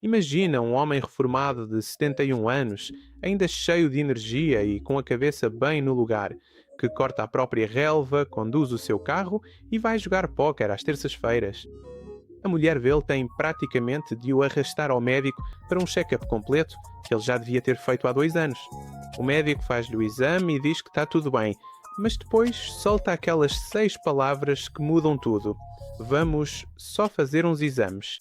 Imagina um homem reformado de 71 anos, ainda cheio de energia e com a cabeça bem no lugar, que corta a própria relva, conduz o seu carro e vai jogar póquer às terças-feiras. A mulher dele tem praticamente de o arrastar ao médico para um check-up completo, que ele já devia ter feito há 2 anos. O médico faz-lhe o exame e diz que está tudo bem, mas depois solta aquelas 6 palavras que mudam tudo. Vamos só fazer uns exames.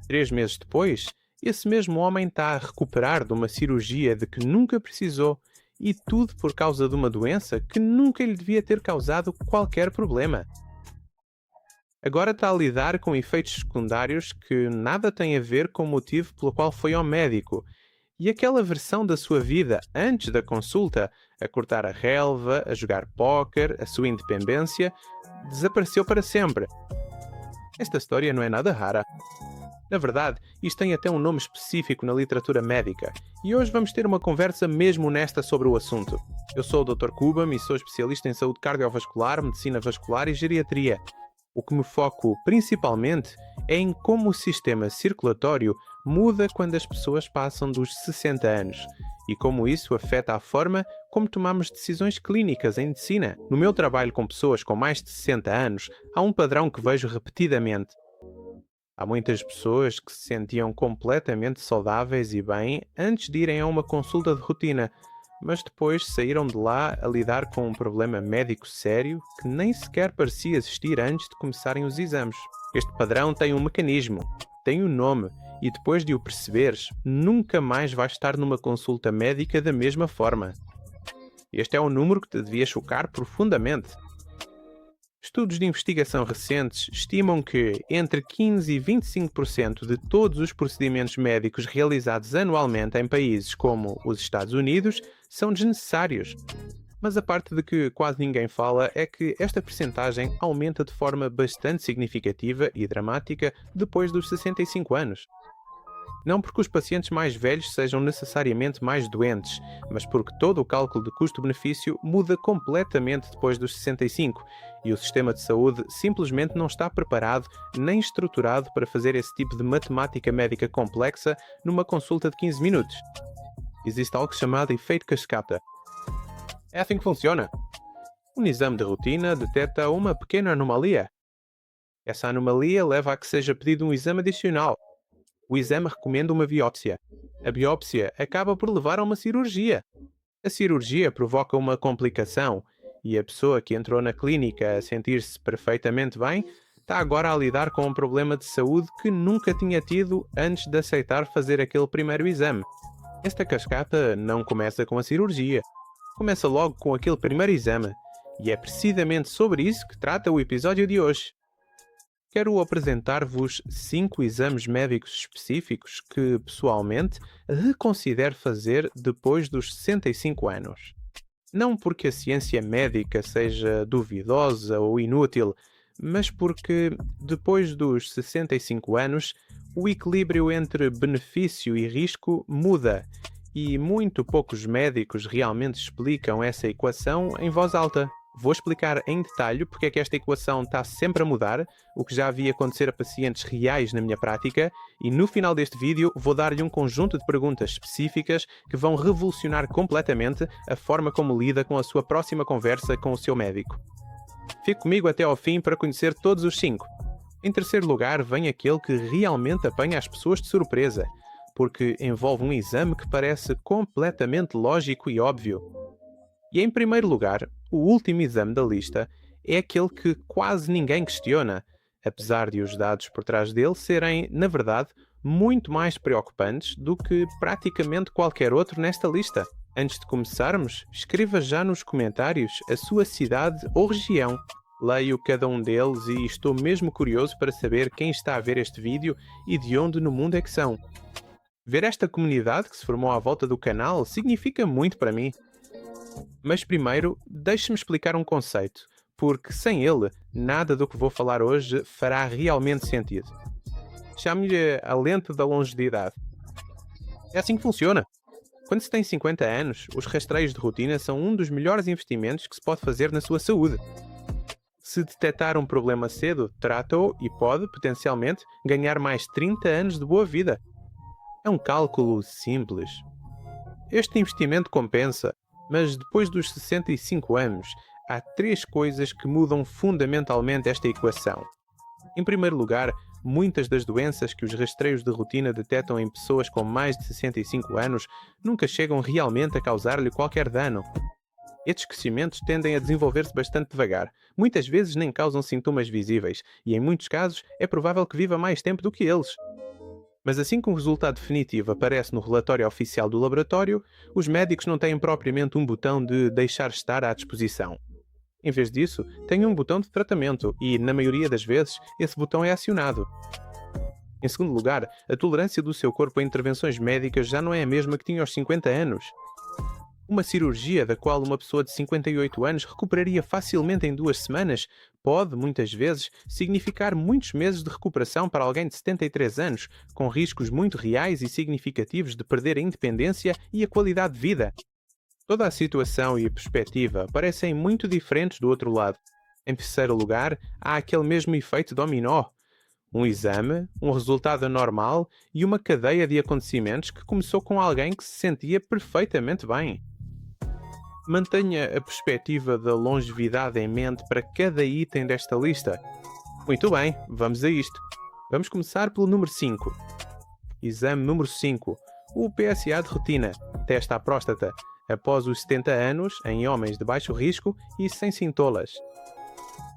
3 meses depois, esse mesmo homem está a recuperar de uma cirurgia de que nunca precisou, e tudo por causa de uma doença que nunca lhe devia ter causado qualquer problema. Agora está a lidar com efeitos secundários que nada têm a ver com o motivo pelo qual foi ao médico. E aquela versão da sua vida antes da consulta, a cortar a relva, a jogar póquer, a sua independência, desapareceu para sempre. Esta história não é nada rara. Na verdade, isto tem até um nome específico na literatura médica, e hoje vamos ter uma conversa mesmo honesta sobre o assunto. Eu sou o Dr. Kubam e sou especialista em saúde cardiovascular, medicina vascular e geriatria. O que me foco principalmente é em como o sistema circulatório muda quando as pessoas passam dos 60 anos e como isso afeta a forma como tomamos decisões clínicas em medicina. No meu trabalho com pessoas com mais de 60 anos, há um padrão que vejo repetidamente. Há muitas pessoas que se sentiam completamente saudáveis e bem antes de irem a uma consulta de rotina, mas depois saíram de lá a lidar com um problema médico sério que nem sequer parecia existir antes de começarem os exames. Este padrão tem um mecanismo, tem um nome, e depois de o perceberes, nunca mais vais estar numa consulta médica da mesma forma. Este é um número que te devia chocar profundamente. Estudos de investigação recentes estimam que entre 15 e 25% de todos os procedimentos médicos realizados anualmente em países como os Estados Unidos são desnecessários. Mas a parte de que quase ninguém fala é que esta percentagem aumenta de forma bastante significativa e dramática depois dos 65 anos. Não porque os pacientes mais velhos sejam necessariamente mais doentes, mas porque todo o cálculo de custo-benefício muda completamente depois dos 65 e o sistema de saúde simplesmente não está preparado nem estruturado para fazer esse tipo de matemática médica complexa numa consulta de 15 minutos. Existe algo chamado efeito cascata. É assim que funciona. Um exame de rotina detecta uma pequena anomalia. Essa anomalia leva a que seja pedido um exame adicional. O exame recomenda uma biópsia. A biópsia acaba por levar a uma cirurgia. A cirurgia provoca uma complicação e a pessoa que entrou na clínica a sentir-se perfeitamente bem está agora a lidar com um problema de saúde que nunca tinha tido antes de aceitar fazer aquele primeiro exame. Esta cascata não começa com a cirurgia. Começa logo com aquele primeiro exame. E é precisamente sobre isso que trata o episódio de hoje. Quero apresentar-vos 5 exames médicos específicos que, pessoalmente, reconsidero fazer depois dos 65 anos. Não porque a ciência médica seja duvidosa ou inútil, mas porque, depois dos 65 anos, o equilíbrio entre benefício e risco muda, e muito poucos médicos realmente explicam essa equação em voz alta. Vou explicar em detalhe porque é que esta equação está sempre a mudar, o que já vi acontecer a pacientes reais na minha prática, e no final deste vídeo vou dar-lhe um conjunto de perguntas específicas que vão revolucionar completamente a forma como lida com a sua próxima conversa com o seu médico. Fique comigo até ao fim para conhecer todos os 5. Em terceiro lugar vem aquele que realmente apanha as pessoas de surpresa, porque envolve um exame que parece completamente lógico e óbvio. E em primeiro lugar, o último exame da lista é aquele que quase ninguém questiona, apesar de os dados por trás dele serem, na verdade, muito mais preocupantes do que praticamente qualquer outro nesta lista. Antes de começarmos, escreva já nos comentários a sua cidade ou região. Leio cada um deles e estou mesmo curioso para saber quem está a ver este vídeo e de onde no mundo é que são. Ver esta comunidade que se formou à volta do canal significa muito para mim. Mas primeiro, deixe-me explicar um conceito, porque sem ele, nada do que vou falar hoje fará realmente sentido. Chamo-lhe a lente da longevidade. É assim que funciona. Quando se tem 50 anos, os rastreios de rotina são um dos melhores investimentos que se pode fazer na sua saúde. Se detectar um problema cedo, trata-o e pode, potencialmente, ganhar mais 30 anos de boa vida. É um cálculo simples. Este investimento compensa, mas depois dos 65 anos, há três coisas que mudam fundamentalmente esta equação. Em primeiro lugar, muitas das doenças que os rastreios de rotina detectam em pessoas com mais de 65 anos nunca chegam realmente a causar-lhe qualquer dano. Estes crescimentos tendem a desenvolver-se bastante devagar, muitas vezes nem causam sintomas visíveis, e em muitos casos é provável que viva mais tempo do que eles. Mas assim que um resultado definitivo aparece no relatório oficial do laboratório, os médicos não têm propriamente um botão de deixar estar à disposição. Em vez disso, têm um botão de tratamento e, na maioria das vezes, esse botão é acionado. Em segundo lugar, a tolerância do seu corpo a intervenções médicas já não é a mesma que tinha aos 50 anos. Uma cirurgia da qual uma pessoa de 58 anos recuperaria facilmente em 2 semanas pode, muitas vezes, significar muitos meses de recuperação para alguém de 73 anos, com riscos muito reais e significativos de perder a independência e a qualidade de vida. Toda a situação e a perspectiva parecem muito diferentes do outro lado. Em terceiro lugar, há aquele mesmo efeito dominó. Um exame, um resultado anormal e uma cadeia de acontecimentos que começou com alguém que se sentia perfeitamente bem. Mantenha a perspectiva da longevidade em mente para cada item desta lista. Muito bem, vamos a isto. Vamos começar pelo número 5. Exame número 5. O PSA de rotina. Testa à próstata. Após os 70 anos, em homens de baixo risco e sem sintomas.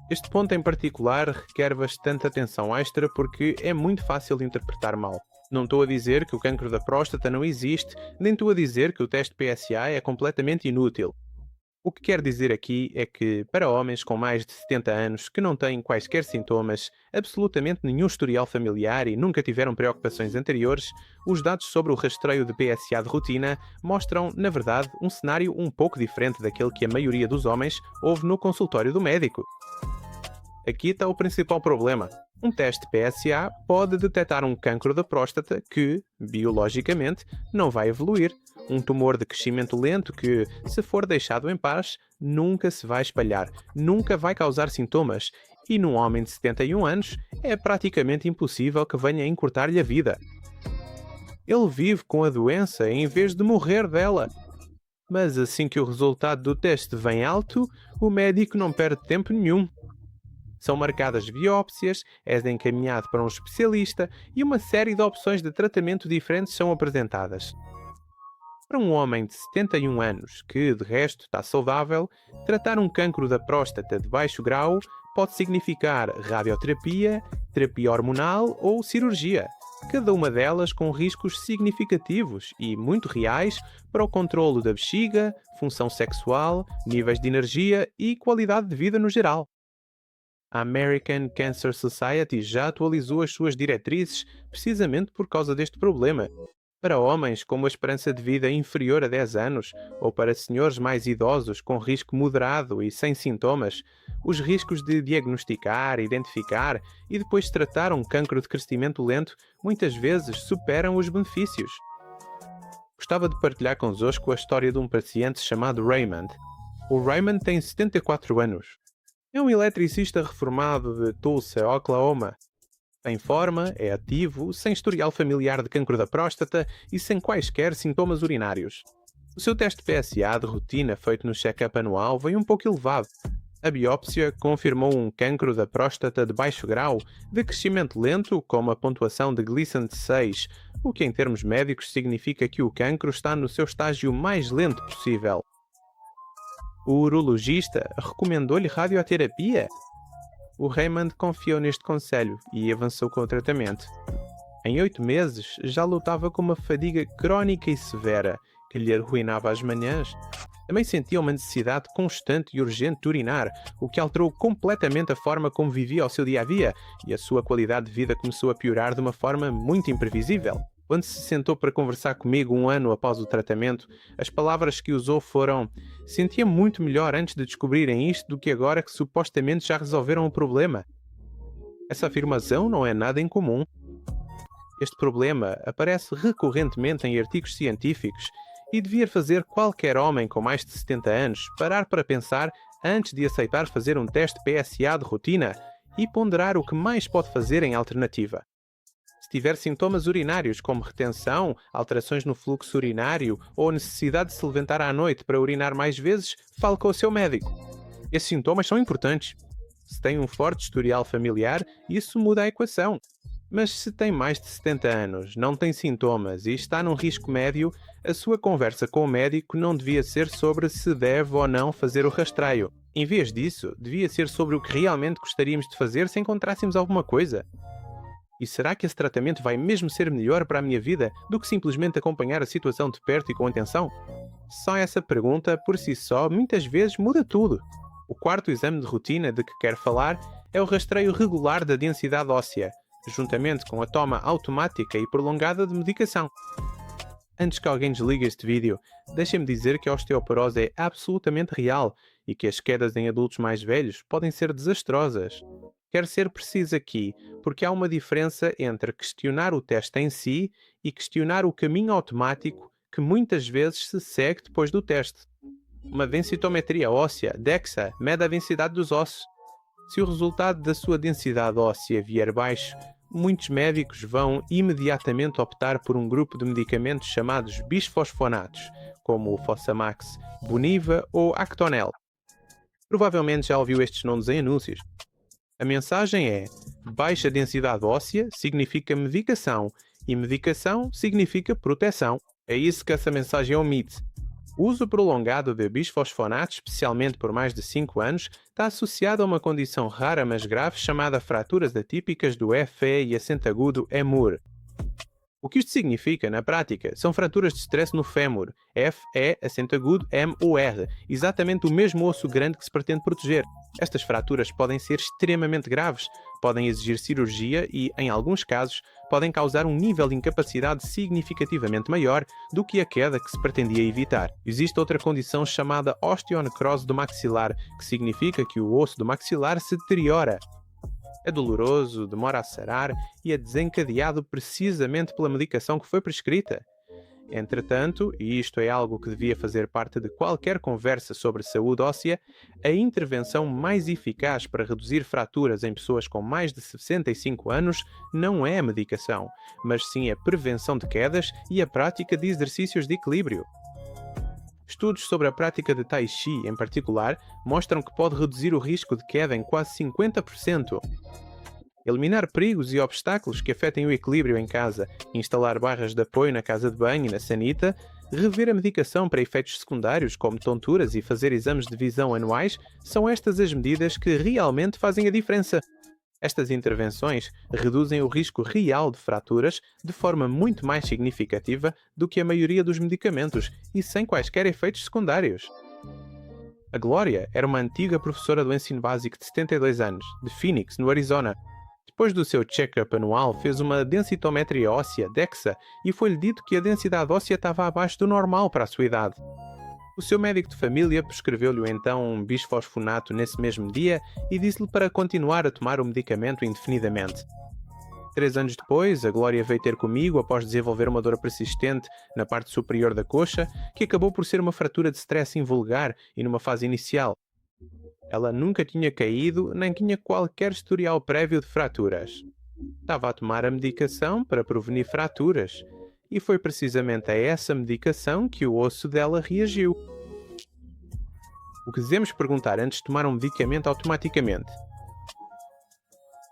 Este ponto em particular requer bastante atenção extra porque é muito fácil de interpretar mal. Não estou a dizer que o cancro da próstata não existe, nem estou a dizer que o teste PSA é completamente inútil. O que quero dizer aqui é que, para homens com mais de 70 anos que não têm quaisquer sintomas, absolutamente nenhum historial familiar e nunca tiveram preocupações anteriores, os dados sobre o rastreio de PSA de rotina mostram, na verdade, um cenário um pouco diferente daquele que a maioria dos homens ouve no consultório do médico. Aqui está o principal problema. Um teste PSA pode detectar um cancro da próstata que, biologicamente, não vai evoluir. Um tumor de crescimento lento que, se for deixado em paz, nunca se vai espalhar, nunca vai causar sintomas. E num homem de 71 anos, é praticamente impossível que venha a encurtar-lhe a vida. Ele vive com a doença em vez de morrer dela. Mas assim que o resultado do teste vem alto, o médico não perde tempo nenhum. São marcadas biópsias, és encaminhado para um especialista e uma série de opções de tratamento diferentes são apresentadas. Para um homem de 71 anos, que de resto está saudável, tratar um cancro da próstata de baixo grau pode significar radioterapia, terapia hormonal ou cirurgia, cada uma delas com riscos significativos e muito reais para o controlo da bexiga, função sexual, níveis de energia e qualidade de vida no geral. A American Cancer Society já atualizou as suas diretrizes precisamente por causa deste problema. Para homens com uma esperança de vida inferior a 10 anos, ou para senhores mais idosos com risco moderado e sem sintomas, os riscos de diagnosticar, identificar e depois tratar um cancro de crescimento lento muitas vezes superam os benefícios. Gostava de partilhar convosco a história de um paciente chamado Raymond. O Raymond tem 74 anos. É um eletricista reformado de Tulsa, Oklahoma. Tem forma, é ativo, sem historial familiar de cancro da próstata e sem quaisquer sintomas urinários. O seu teste PSA de rotina feito no check-up anual veio um pouco elevado. A biópsia confirmou um cancro da próstata de baixo grau, de crescimento lento, com uma pontuação de Gleason de 6, o que em termos médicos significa que o cancro está no seu estágio mais lento possível. O urologista recomendou-lhe radioterapia? O Raymond confiou neste conselho e avançou com o tratamento. Em 8 meses, já lutava com uma fadiga crónica e severa, que lhe arruinava as manhãs. Também sentia uma necessidade constante e urgente de urinar, o que alterou completamente a forma como vivia o seu dia-a-dia, e a sua qualidade de vida começou a piorar de uma forma muito imprevisível. Quando se sentou para conversar comigo um ano após o tratamento, as palavras que usou foram: "Sentia muito melhor antes de descobrirem isto do que agora que supostamente já resolveram o problema." Essa afirmação não é nada incomum. Este problema aparece recorrentemente em artigos científicos e devia fazer qualquer homem com mais de 70 anos parar para pensar antes de aceitar fazer um teste PSA de rotina e ponderar o que mais pode fazer em alternativa. Se tiver sintomas urinários como retenção, alterações no fluxo urinário ou necessidade de se levantar à noite para urinar mais vezes, fale com o seu médico. Esses sintomas são importantes. Se tem um forte historial familiar, isso muda a equação. Mas se tem mais de 70 anos, não tem sintomas e está num risco médio, a sua conversa com o médico não devia ser sobre se deve ou não fazer o rastreio. Em vez disso, devia ser sobre o que realmente gostaríamos de fazer se encontrássemos alguma coisa. E será que esse tratamento vai mesmo ser melhor para a minha vida do que simplesmente acompanhar a situação de perto e com atenção? Só essa pergunta, por si só, muitas vezes muda tudo. O quarto exame de rotina de que quero falar é o rastreio regular da densidade óssea, juntamente com a toma automática e prolongada de medicação. Antes que alguém desligue este vídeo, deixem-me dizer que a osteoporose é absolutamente real e que as quedas em adultos mais velhos podem ser desastrosas. Quero ser preciso aqui, porque há uma diferença entre questionar o teste em si e questionar o caminho automático que muitas vezes se segue depois do teste. Uma densitometria óssea, DEXA, mede a densidade dos ossos. Se o resultado da sua densidade óssea vier baixo, muitos médicos vão imediatamente optar por um grupo de medicamentos chamados bisfosfonatos, como o Fosamax, Boniva ou Actonel. Provavelmente já ouviu estes nomes em anúncios. A mensagem é: baixa densidade óssea significa medicação e medicação significa proteção. É isso que essa mensagem omite. O uso prolongado de bisfosfonatos, especialmente por mais de 5 anos, está associado a uma condição rara mas grave chamada fraturas atípicas do FE e acento agudo EMUR. O que isto significa, na prática, são fraturas de stress no fémur, FE, acento agudo, MUR, exatamente o mesmo osso grande que se pretende proteger. Estas fraturas podem ser extremamente graves, podem exigir cirurgia e, em alguns casos, podem causar um nível de incapacidade significativamente maior do que a queda que se pretendia evitar. Existe outra condição chamada osteonecrose do maxilar, que significa que o osso do maxilar se deteriora. É doloroso, demora a sarar e é desencadeado precisamente pela medicação que foi prescrita. Entretanto, e isto é algo que devia fazer parte de qualquer conversa sobre saúde óssea, a intervenção mais eficaz para reduzir fraturas em pessoas com mais de 65 anos não é a medicação, mas sim a prevenção de quedas e a prática de exercícios de equilíbrio. Estudos sobre a prática de Tai Chi, em particular, mostram que pode reduzir o risco de queda em quase 50%. Eliminar perigos e obstáculos que afetem o equilíbrio em casa, instalar barras de apoio na casa de banho e na sanita, rever a medicação para efeitos secundários como tonturas e fazer exames de visão anuais, são estas as medidas que realmente fazem a diferença. Estas intervenções reduzem o risco real de fraturas de forma muito mais significativa do que a maioria dos medicamentos e sem quaisquer efeitos secundários. A Glória era uma antiga professora do ensino básico de 72 anos, de Phoenix, no Arizona. Depois do seu check-up anual, fez uma densitometria óssea, DEXA, e foi-lhe dito que a densidade óssea estava abaixo do normal para a sua idade. O seu médico de família prescreveu-lhe então um bisfosfonato nesse mesmo dia e disse-lhe para continuar a tomar o medicamento indefinidamente. 3 anos depois, a Glória veio ter comigo após desenvolver uma dor persistente na parte superior da coxa, que acabou por ser uma fratura de stress invulgar e numa fase inicial. Ela nunca tinha caído nem tinha qualquer historial prévio de fraturas. Estava a tomar a medicação para prevenir fraturas. E foi precisamente a essa medicação que o osso dela reagiu. O que devemos perguntar antes de tomar um medicamento automaticamente?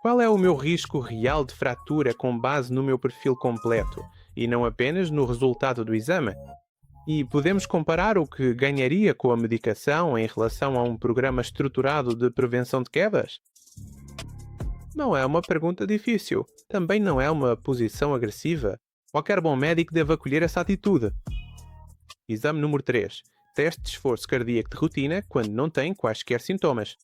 Qual é o meu risco real de fratura com base no meu perfil completo, e não apenas no resultado do exame? E podemos comparar o que ganharia com a medicação em relação a um programa estruturado de prevenção de quedas? Não é uma pergunta difícil. Também não é uma posição agressiva. Qualquer bom médico deve acolher essa atitude. Exame número 3. Teste de esforço cardíaco de rotina quando não tem quaisquer sintomas.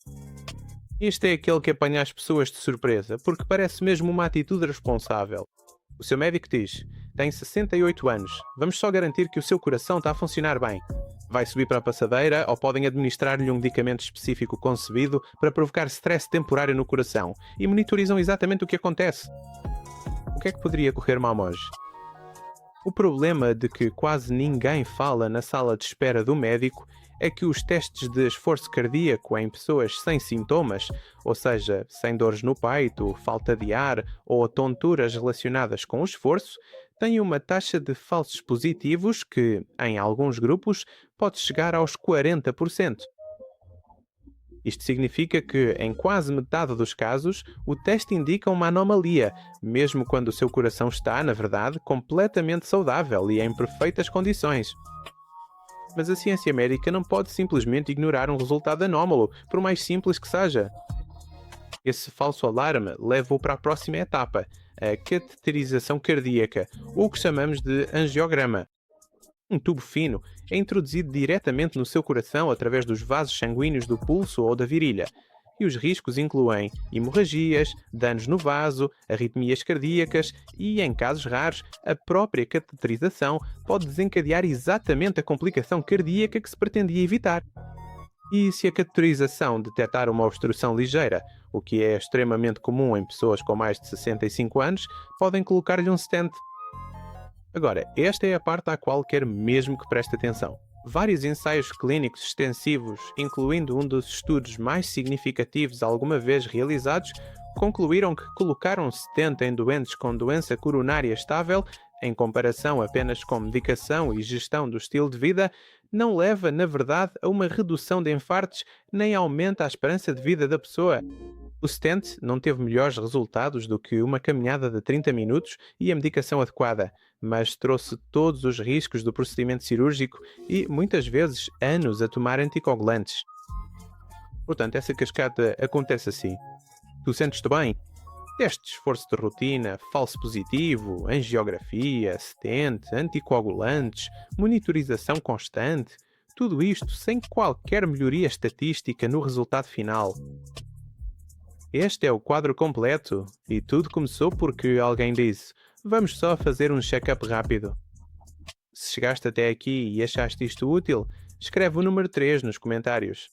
Este é aquele que apanha as pessoas de surpresa, porque parece mesmo uma atitude responsável. O seu médico diz: tem 68 anos, vamos só garantir que o seu coração está a funcionar bem. Vai subir para a passadeira ou podem administrar-lhe um medicamento específico concebido para provocar stress temporário no coração e monitorizam exatamente o que acontece. O que é que poderia correr mal hoje? O problema de que quase ninguém fala na sala de espera do médico é que os testes de esforço cardíaco em pessoas sem sintomas, ou seja, sem dores no peito, falta de ar ou tonturas relacionadas com o esforço, têm uma taxa de falsos positivos que, em alguns grupos, pode chegar aos 40%. Isto significa que, em quase metade dos casos, o teste indica uma anomalia, mesmo quando o seu coração está, na verdade, completamente saudável e em perfeitas condições. Mas a ciência médica não pode simplesmente ignorar um resultado anómalo, por mais simples que seja. Esse falso alarme leva-o para a próxima etapa, a cateterização cardíaca, ou o que chamamos de angiograma. Um tubo fino é introduzido diretamente no seu coração através dos vasos sanguíneos do pulso ou da virilha. E os riscos incluem hemorragias, danos no vaso, arritmias cardíacas e, em casos raros, a própria cateterização pode desencadear exatamente a complicação cardíaca que se pretendia evitar. E se a cateterização detectar uma obstrução ligeira, o que é extremamente comum em pessoas com mais de 65 anos, podem colocar-lhe um stent. Agora, esta é a parte à qual quero mesmo que preste atenção. Vários ensaios clínicos extensivos, incluindo um dos estudos mais significativos alguma vez realizados, concluíram que colocar um stent em doentes com doença coronária estável, em comparação apenas com medicação e gestão do estilo de vida, não leva, na verdade, a uma redução de infartos nem aumenta a esperança de vida da pessoa. O stent não teve melhores resultados do que uma caminhada de 30 minutos e a medicação adequada, mas trouxe todos os riscos do procedimento cirúrgico e, muitas vezes, anos a tomar anticoagulantes. Portanto, essa cascata acontece assim. Tu sentes-te bem? Teste de esforço de rotina, falso positivo, angiografia, stent, anticoagulantes, monitorização constante, tudo isto sem qualquer melhoria estatística no resultado final. Este é o quadro completo, e tudo começou porque alguém disse: vamos só fazer um check-up rápido. Se chegaste até aqui e achaste isto útil, escreve o número 3 nos comentários.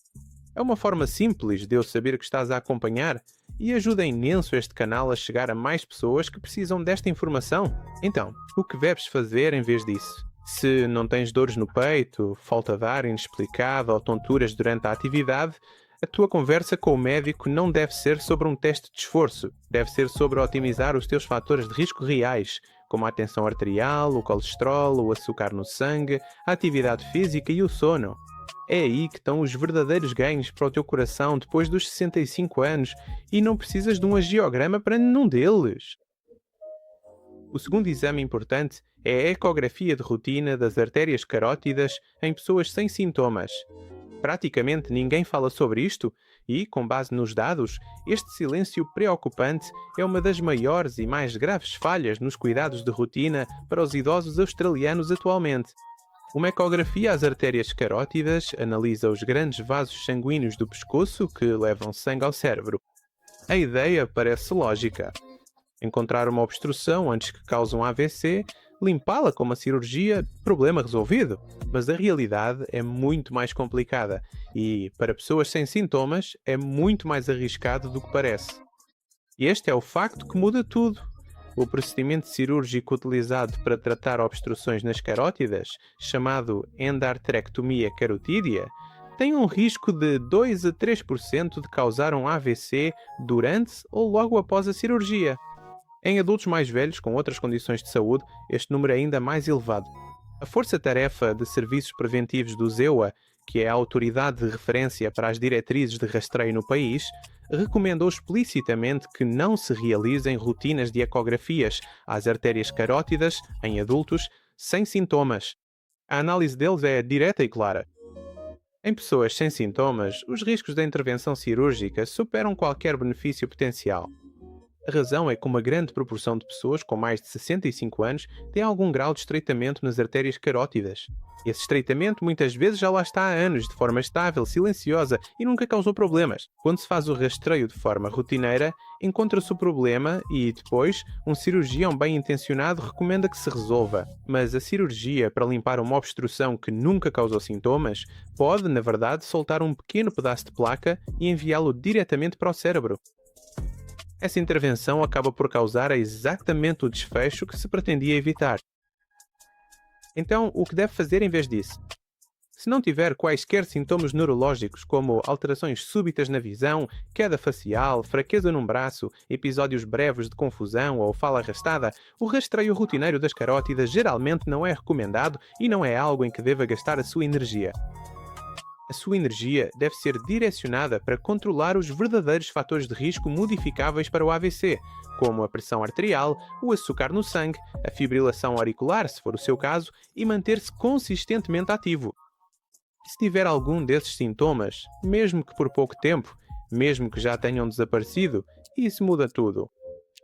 É uma forma simples de eu saber que estás a acompanhar e ajuda imenso este canal a chegar a mais pessoas que precisam desta informação. Então, o que deves fazer em vez disso? Se não tens dores no peito, falta de ar inexplicada ou tonturas durante a atividade, a tua conversa com o médico não deve ser sobre um teste de esforço, deve ser sobre otimizar os teus fatores de risco reais, como a tensão arterial, o colesterol, o açúcar no sangue, a atividade física e o sono. É aí que estão os verdadeiros ganhos para o teu coração depois dos 65 anos e não precisas de um angiograma para nenhum deles. O segundo exame importante é a ecografia de rotina das artérias carótidas em pessoas sem sintomas. Praticamente ninguém fala sobre isto e, com base nos dados, este silêncio preocupante é uma das maiores e mais graves falhas nos cuidados de rotina para os idosos australianos atualmente. Uma ecografia às artérias carótidas analisa os grandes vasos sanguíneos do pescoço que levam sangue ao cérebro. A ideia parece lógica. Encontrar uma obstrução antes que cause um AVC, limpá-la com uma cirurgia, problema resolvido. Mas a realidade é muito mais complicada e, para pessoas sem sintomas, é muito mais arriscado do que parece. E este é o facto que muda tudo. O procedimento cirúrgico utilizado para tratar obstruções nas carótidas, chamado endarterectomia carotídea, tem um risco de 2 a 3% de causar um AVC durante ou logo após a cirurgia. Em adultos mais velhos com outras condições de saúde, este número é ainda mais elevado. A Força-Tarefa de Serviços Preventivos do ZEUA, que é a autoridade de referência para as diretrizes de rastreio no país, recomendou explicitamente que não se realizem rotinas de ecografias às artérias carótidas em adultos sem sintomas. A análise deles é direta e clara. Em pessoas sem sintomas, os riscos da intervenção cirúrgica superam qualquer benefício potencial. A razão é que uma grande proporção de pessoas com mais de 65 anos tem algum grau de estreitamento nas artérias carótidas. Esse estreitamento muitas vezes já lá está há anos, de forma estável, silenciosa e nunca causou problemas. Quando se faz o rastreio de forma rotineira, encontra-se o problema e, depois, um cirurgião bem intencionado recomenda que se resolva. Mas a cirurgia para limpar uma obstrução que nunca causou sintomas pode, na verdade, soltar um pequeno pedaço de placa e enviá-lo diretamente para o cérebro. Essa intervenção acaba por causar exatamente o desfecho que se pretendia evitar. Então, o que deve fazer em vez disso? Se não tiver quaisquer sintomas neurológicos, como alterações súbitas na visão, queda facial, fraqueza num braço, episódios breves de confusão ou fala arrastada, o rastreio rotineiro das carótidas geralmente não é recomendado e não é algo em que deva gastar a sua energia. A sua energia deve ser direcionada para controlar os verdadeiros fatores de risco modificáveis para o AVC, como a pressão arterial, o açúcar no sangue, a fibrilação auricular, se for o seu caso, e manter-se consistentemente ativo. Se tiver algum desses sintomas, mesmo que por pouco tempo, mesmo que já tenham desaparecido, isso muda tudo.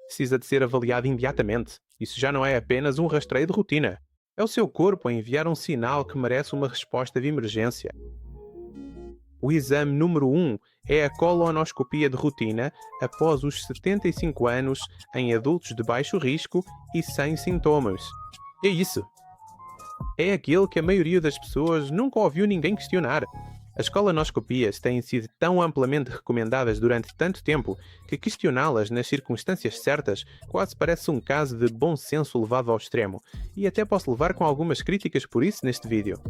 Precisa de ser avaliado imediatamente. Isso já não é apenas um rastreio de rotina. É o seu corpo a enviar um sinal que merece uma resposta de emergência. O exame número 1 é a colonoscopia de rotina após os 75 anos em adultos de baixo risco e sem sintomas. É isso. É aquele que a maioria das pessoas nunca ouviu ninguém questionar. As colonoscopias têm sido tão amplamente recomendadas durante tanto tempo que questioná-las nas circunstâncias certas quase parece um caso de bom senso levado ao extremo, e até posso levar com algumas críticas por isso neste vídeo.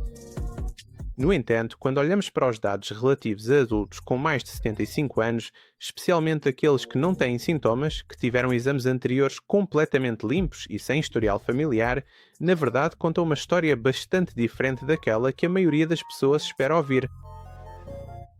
No entanto, quando olhamos para os dados relativos a adultos com mais de 75 anos, especialmente aqueles que não têm sintomas, que tiveram exames anteriores completamente limpos e sem historial familiar, na verdade contam uma história bastante diferente daquela que a maioria das pessoas espera ouvir.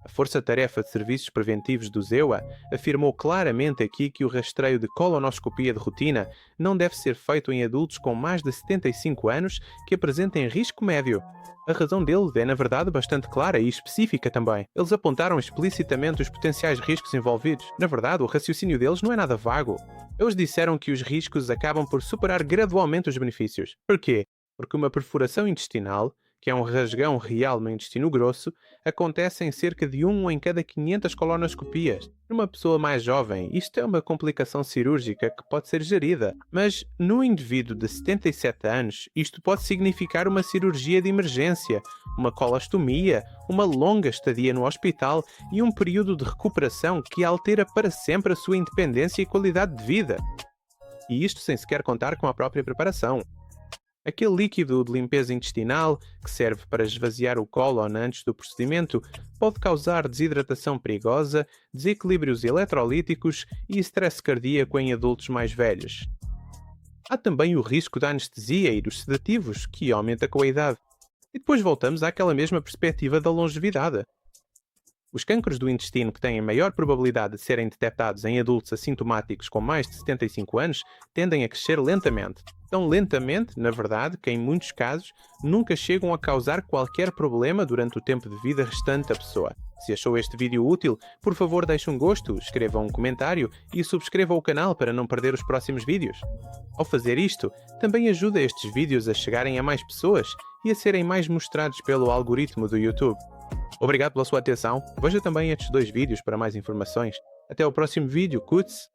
A Força-Tarefa de Serviços Preventivos do ZEUA afirmou claramente aqui que o rastreio de colonoscopia de rotina não deve ser feito em adultos com mais de 75 anos que apresentem risco médio. A razão deles é, na verdade, bastante clara e específica também. Eles apontaram explicitamente os potenciais riscos envolvidos. Na verdade, o raciocínio deles não é nada vago. Eles disseram que os riscos acabam por superar gradualmente os benefícios. Porquê? Porque uma perfuração intestinal, que é um rasgão real no intestino grosso, acontece em cerca de 1 em cada 500 colonoscopias. Numa pessoa mais jovem, isto é uma complicação cirúrgica que pode ser gerida, mas num indivíduo de 77 anos, isto pode significar uma cirurgia de emergência, uma colostomia, uma longa estadia no hospital e um período de recuperação que altera para sempre a sua independência e qualidade de vida. E isto sem sequer contar com a própria preparação. Aquele líquido de limpeza intestinal, que serve para esvaziar o cólon antes do procedimento, pode causar desidratação perigosa, desequilíbrios eletrolíticos e estresse cardíaco em adultos mais velhos. Há também o risco da anestesia e dos sedativos, que aumenta com a idade. E depois voltamos àquela mesma perspectiva da longevidade. Os cancros do intestino que têm maior probabilidade de serem detectados em adultos assintomáticos com mais de 75 anos tendem a crescer lentamente. Tão lentamente, na verdade, que em muitos casos nunca chegam a causar qualquer problema durante o tempo de vida restante da pessoa. Se achou este vídeo útil, por favor deixe um gosto, escreva um comentário e subscreva o canal para não perder os próximos vídeos. Ao fazer isto, também ajuda estes vídeos a chegarem a mais pessoas e a serem mais mostrados pelo algoritmo do YouTube. Obrigado pela sua atenção. Veja também estes 2 vídeos para mais informações. Até o próximo vídeo. Cuide-se!